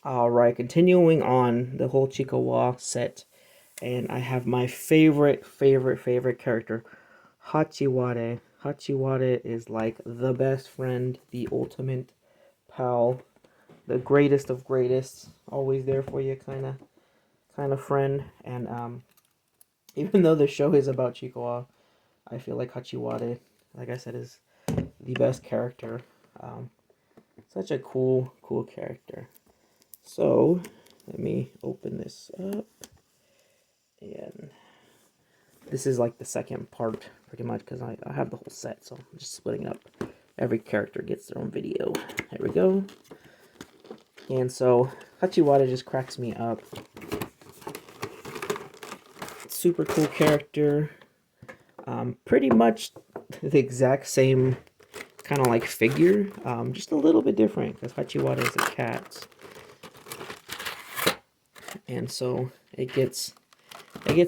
Alright, continuing on the whole Chiikawa set, and I have my favorite character, Hachiware. Hachiware is like the best friend, the ultimate pal, the greatest of greatest, always there for you kind of friend. And even though the show is about Chiikawa, I feel like Hachiware, like I said, is the best character. Um, Such a cool character. So, let me open this up. And this is like the second part, pretty much, because I have the whole set, so I'm just splitting it up. Every character gets their own video. There we go. And so, Hachiwara just cracks me up. Super cool character. Pretty much the exact same kind of like figure, just a little bit different, because Hachiwara is a cat. And so, it gets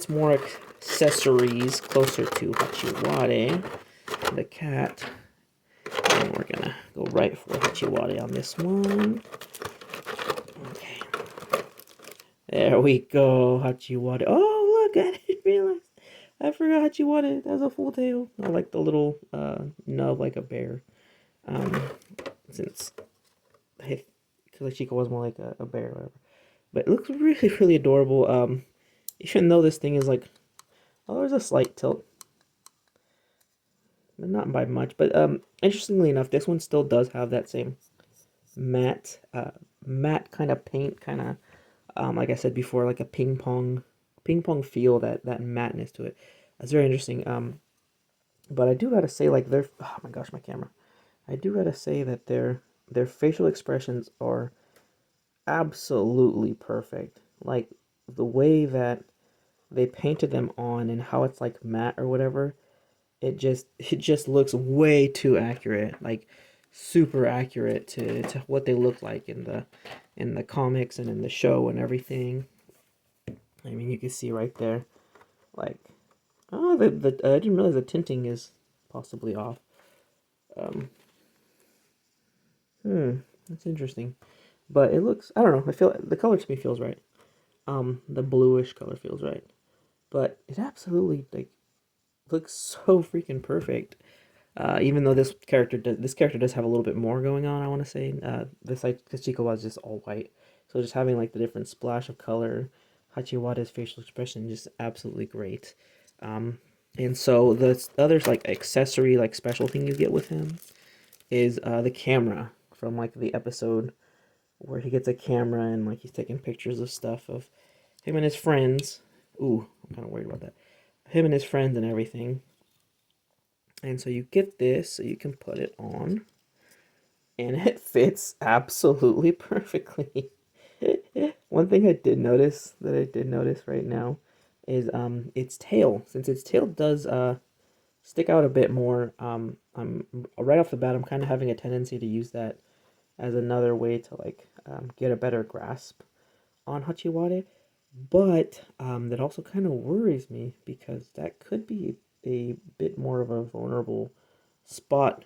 more accessories closer to Hachiware, the cat. And we're gonna go right for Hachiware on this one. Okay. There we go, Hachiware. Oh, look, I didn't realize. I forgot Hachiware has a full tail. I like the little nub like a bear. Um, since I feel like Chico was more like a bear or whatever. But it looks really adorable. Even though this thing is like, oh, there's a slight tilt. Not by much, but interestingly enough, this one still does have that same matte, matte kind of paint, kind of, like I said before, like a ping pong feel, that matteness to it. That's very interesting. But I do gotta say, like oh my gosh, my camera. I do gotta say that their facial expressions are absolutely perfect. Like the way that they painted them on and how it's like matte or whatever, it just looks way too accurate, like super accurate to what they look like in the comics and in the show and everything. I mean, you can see right there, like, oh, the I didn't realize the tinting is possibly off. Um, that's interesting, but it looks, I don't know. I feel the color to me feels right. The bluish color feels right, but it absolutely like looks so freaking perfect. Even though this character does have a little bit more going on, I want to say. This Chico was just all white, so just having like the different splash of color, Hachiwada's facial expression just absolutely great. Um, and so the other like accessory, like special thing you get with him is the camera from like the episode where he gets a camera and like he's taking pictures of stuff of him and his friends. Ooh, I'm kind of worried about that. Him and his friends and everything. And so you get this, so you can put it on, and it fits absolutely perfectly. One thing I did notice right now is its tail. Since its tail does stick out a bit more, I'm right off the bat I'm kind of having a tendency to use that as another way to like get a better grasp on Hachiware. But that also kind of worries me because that could be a bit more of a vulnerable spot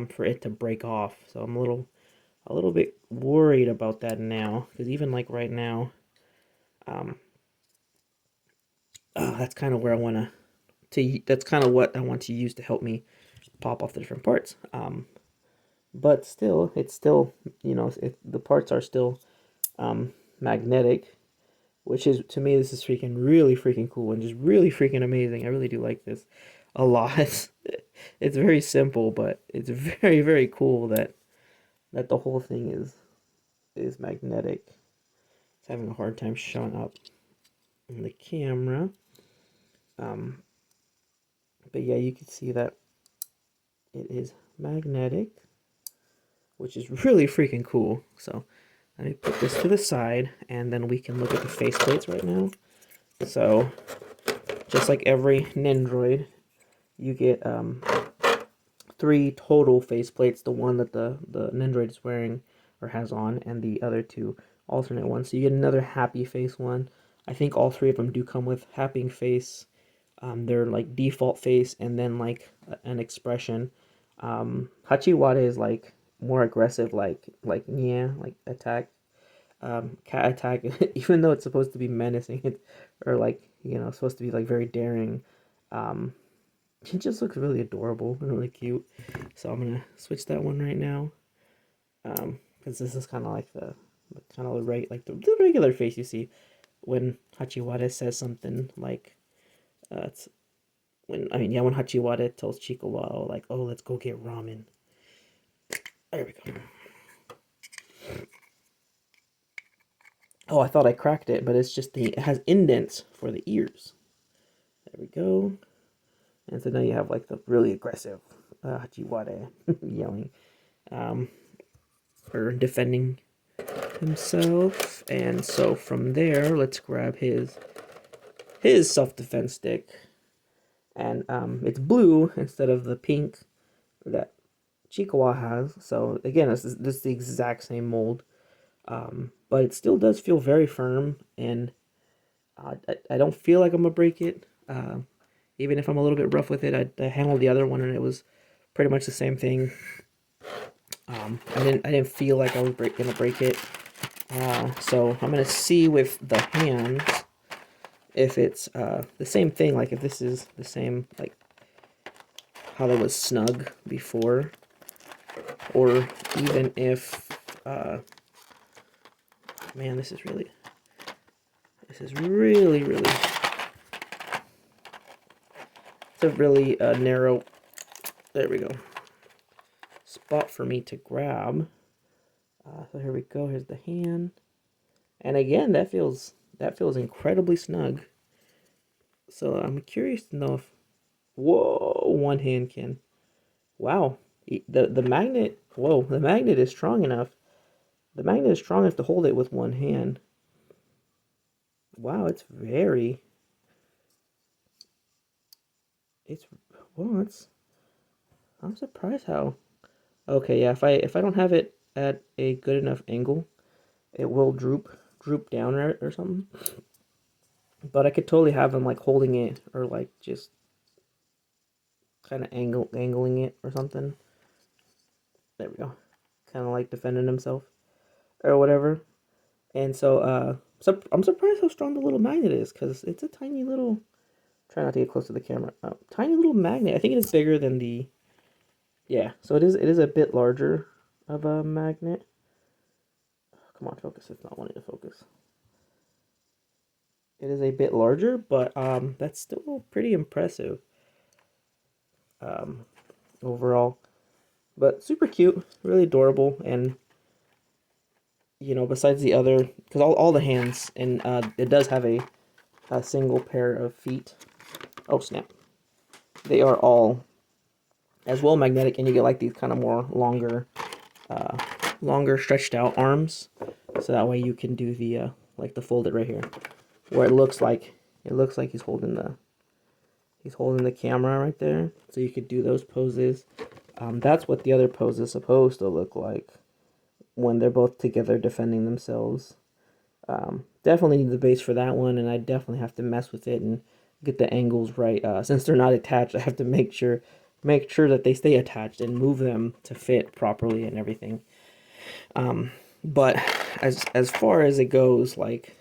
for it to break off. So I'm a little bit worried about that now because even like right now, um, that's kind of where I want to. That's kind of what I want to use to help me pop off the different parts. But still, it's still the parts are still magnetic, which is to me this is really freaking cool and just really freaking amazing. I really do like this a lot. It's very simple, but it's very cool that the whole thing is magnetic. It's having a hard time showing up in the camera. Um, but yeah, you can see that it is magnetic, which is really freaking cool. So let me put this to the side, and then we can look at the faceplates right now. So just like every Nendriod, you get three total faceplates. The one that the Nendroid is wearing or has on, and the other two alternate ones. So you get another happy face one. I think all three of them do come with happy face. They're like default face, and then like an expression. Hachiwada is like more aggressive, like yeah, like attack. cat attack, even though it's supposed to be menacing, or like, you know, supposed to be like very daring. Um, it just looks really adorable and really cute. So I'm gonna switch that one right now. Because this is kind of like the kind of like the regular face you see when Hachiware says something like, it's when I mean yeah when Hachiware tells Chiikawa like, oh, let's go get ramen. There we go. Oh, I thought I cracked it, but it's just it has indents for the ears. There we go. And so now you have like the really aggressive Hachiware yelling, um, or defending himself. And so from there, let's grab his self-defense stick, and it's blue instead of the pink that Chiikawa has. So again, this is the exact same mold, but it still does feel very firm, and I don't feel like I'm gonna break it. Even if I'm a little bit rough with it, I handled the other one and it was pretty much the same thing. I didn't feel like I was gonna break it. So I'm gonna see with the hands if it's the same thing. Like if this is the same, like how it was snug before, or even if man, this is really really, it's a really narrow, there we go, spot for me to grab. So here we go, here's the hand, and again that feels incredibly snug. So I'm curious to know if, whoa, one hand can, wow, the magnet, whoa, the magnet is strong enough. The magnet is strong enough to hold it with one hand. Wow, it's, well, it's, I'm surprised how, okay, yeah, if I don't have it at a good enough angle, it will droop down or something. But I could totally have him like holding it, or like just kind of angling it or something. There we go. Kind of like defending himself or whatever. And so I'm surprised how strong the little magnet is, because it's a tiny little, try not to get close to the camera. Tiny little magnet. I think it is bigger than the, yeah, so it is a bit larger of a magnet. Come on, focus. It's not wanting to focus. It is a bit larger, but that's still pretty impressive um, overall. But super cute, really adorable, and you know, besides the other, because all the hands, and it does have a single pair of feet. Oh snap! They are all as well magnetic, and you get like these kind of more longer stretched out arms, so that way you can do the like the folded right here, where it looks like he's holding the camera right there, so you could do those poses. That's what the other pose is supposed to look like when they're both together defending themselves. Definitely need the base for that one, and I definitely have to mess with it and get the angles right. Since they're not attached, I have to make sure that they stay attached and move them to fit properly and everything. But as far as it goes, like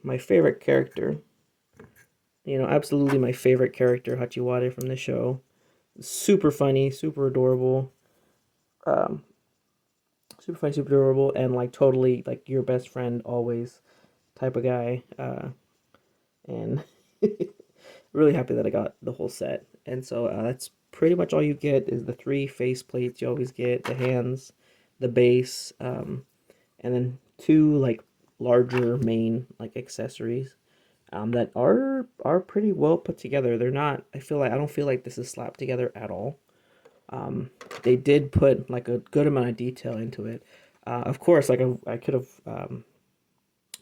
my favorite character, you know, absolutely my favorite character, Hachiware from the show. Super funny, super adorable, um, super funny, super adorable, and like totally like your best friend always type of guy. And really happy that I got the whole set. And so that's pretty much all you get is the 3 face plates you always get, the hands, the base, and then 2 like larger main like accessories that are pretty well put together. They're not, I don't feel like this is slapped together at all. They did put like a good amount of detail into it. Of course, like I could have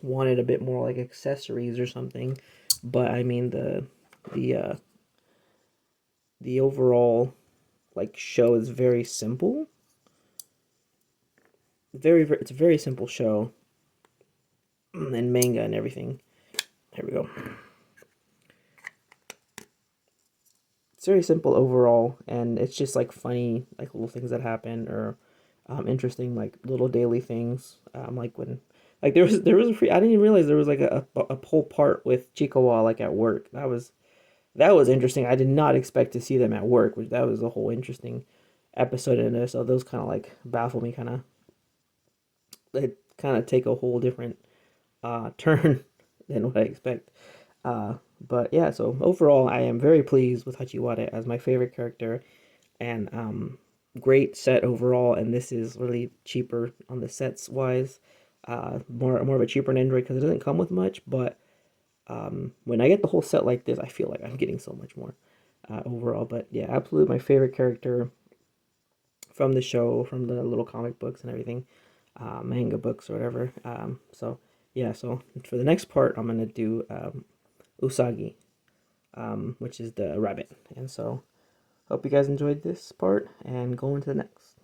wanted a bit more like accessories or something, but I mean the uh, the overall like show is very simple. It's a very simple show and manga and everything. Here we go. It's very simple overall, and it's just like funny, like little things that happen, or interesting like little daily things, like when Like there was a free. I didn't even realize there was like a whole part with Chiikawa like at work. That was interesting. I did not expect to see them at work, which that was a whole interesting episode in there. So those kind of like baffle me, kind of they kind of take a whole different turn than what I expect. But yeah, so overall, I am very pleased with Hachiware as my favorite character, and great set overall. And this is really cheaper on the sets wise, more of a cheaper Nendriod because it doesn't come with much. But when I get the whole set like this, I feel like I'm getting so much more overall. But yeah, absolutely my favorite character from the show, from the little comic books and everything, manga books or whatever. So yeah, so for the next part, I'm gonna do Usagi, which is the rabbit. And so hope you guys enjoyed this part and go into the next.